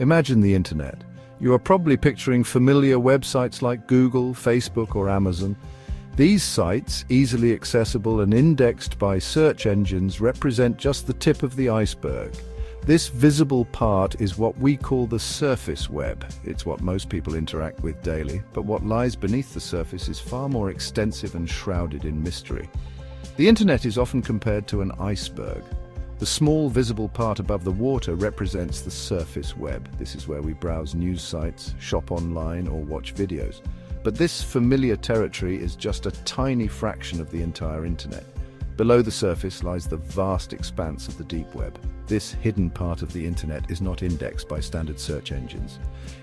Imagine the internet. You are probably picturing familiar websites like Google, Facebook, or Amazon. These sites, easily accessible and indexed by search engines, represent just the tip of the iceberg. This visible part is what we call the surface web. It's what most people interact with daily, but what lies beneath the surface is far more extensive and shrouded in mystery. The internet is often compared to an iceberg. The small visible part above the water represents the surface web. This is where we browse news sites, shop online, or watch videos. But this familiar territory is just a tiny fraction of the entire internet. Below the surface lies the vast expanse of the deep web. This hidden part of the internet is not indexed by standard search engines.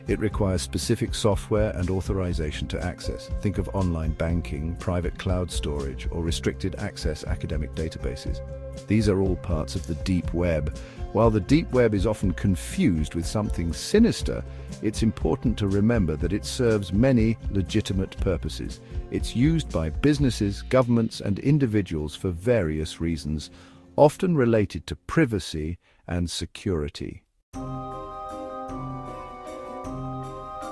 It requires specific software and authorization to access. Think of online banking, private cloud storage, or restricted access academic databases. These are all parts of the deep web. While the deep web is often confused with something sinister, it's important to remember that it serves many legitimate purposes. It's used by businesses, governments, and individuals for various reasons, often related to privacy and security.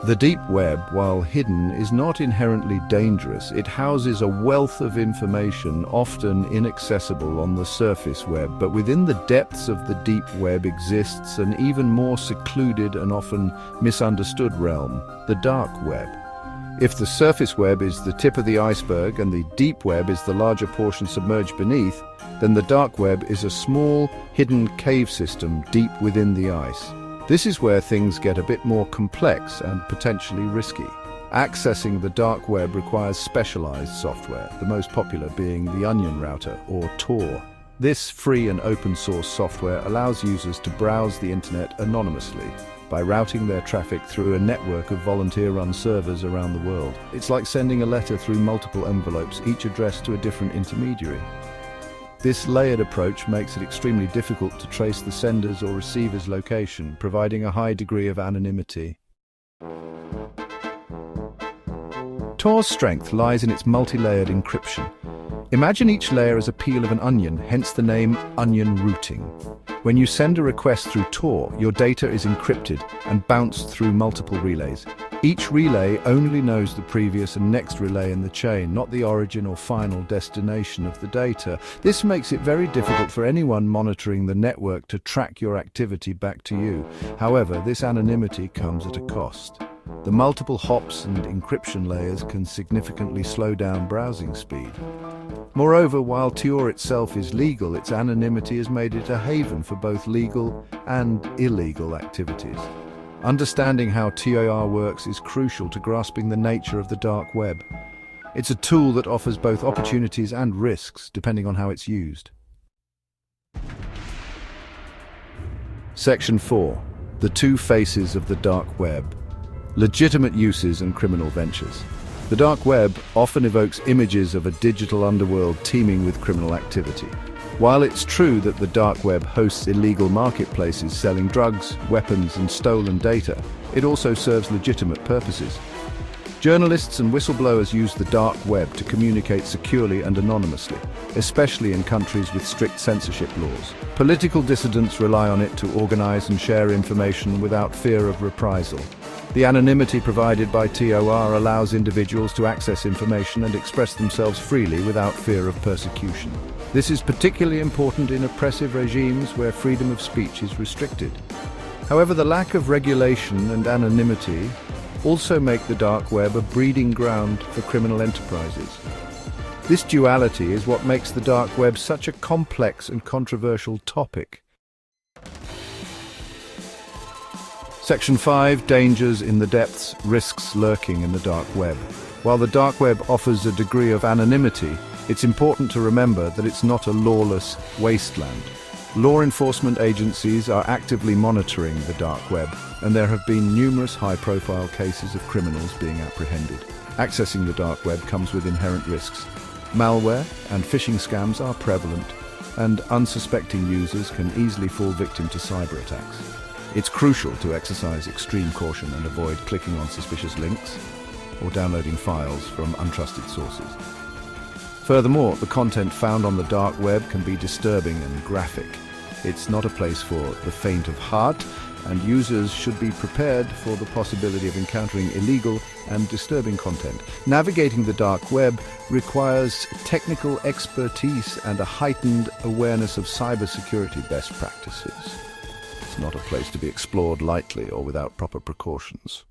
The deep web, while hidden, is not inherently dangerous. It houses a wealth of information, often inaccessible on the surface web, but within the depths of the deep web exists an even more secluded and often misunderstood realm, the dark web. If the surface web is the tip of the iceberg and the deep web is the larger portion submerged beneath, then the dark web is a small, hidden cave system deep within the ice. This is where things get a bit more complex and potentially risky. Accessing the dark web requires specialized software, the most popular being the Onion Router, or Tor. This free and open source software allows users to browse the internet anonymously by routing their traffic through a network of volunteer-run servers around the world. It's like sending a letter through multiple envelopes, each addressed to a different intermediary. This layered approach makes it extremely difficult to trace the sender's or receiver's location, providing a high degree of anonymity. Tor's strength lies in its multi-layered encryption. Imagine each layer as a peel of an onion, hence the name onion routing. When you send a request through Tor, your data is encrypted and bounced through multiple relays. Each relay only knows the previous and next relay in the chain, not the origin or final destination of the data. This makes it very difficult for anyone monitoring the network to track your activity back to you. However, this anonymity comes at a cost. The multiple hops and encryption layers can significantly slow down browsing speed. Moreover, while Tor itself is legal, its anonymity has made it a haven for both legal and illegal activities. Understanding how Tor works is crucial to grasping the nature of the dark web. It's a tool that offers both opportunities and risks, depending on how it's used. Section 4. The two faces of the dark web. Legitimate uses and criminal ventures. The dark web often evokes images of a digital underworld teeming with criminal activity. While it's true that the dark web hosts illegal marketplaces selling drugs, weapons, and stolen data, it also serves legitimate purposes. Journalists and whistleblowers use the dark web to communicate securely and anonymously, especially in countries with strict censorship laws. Political dissidents rely on it to organize and share information without fear of reprisal. The anonymity provided by Tor allows individuals to access information and express themselves freely without fear of persecution. This is particularly important in oppressive regimes where freedom of speech is restricted. However, the lack of regulation and anonymity also make the dark web a breeding ground for criminal enterprises. This duality is what makes the dark web such a complex and controversial topic. Section 5. Dangers in the depths, risks lurking in the dark web. While the dark web offers a degree of anonymity, it's important to remember that it's not a lawless wasteland. Law enforcement agencies are actively monitoring the dark web, and there have been numerous high-profile cases of criminals being apprehended. Accessing the dark web comes with inherent risks. Malware and phishing scams are prevalent, and unsuspecting users can easily fall victim to cyber attacks. It's crucial to exercise extreme caution and avoid clicking on suspicious links or downloading files from untrusted sources. Furthermore, the content found on the dark web can be disturbing and graphic. It's not a place for the faint of heart, and users should be prepared for the possibility of encountering illegal and disturbing content. Navigating the dark web requires technical expertise and a heightened awareness of cybersecurity best practices. It's not a place to be explored lightly or without proper precautions.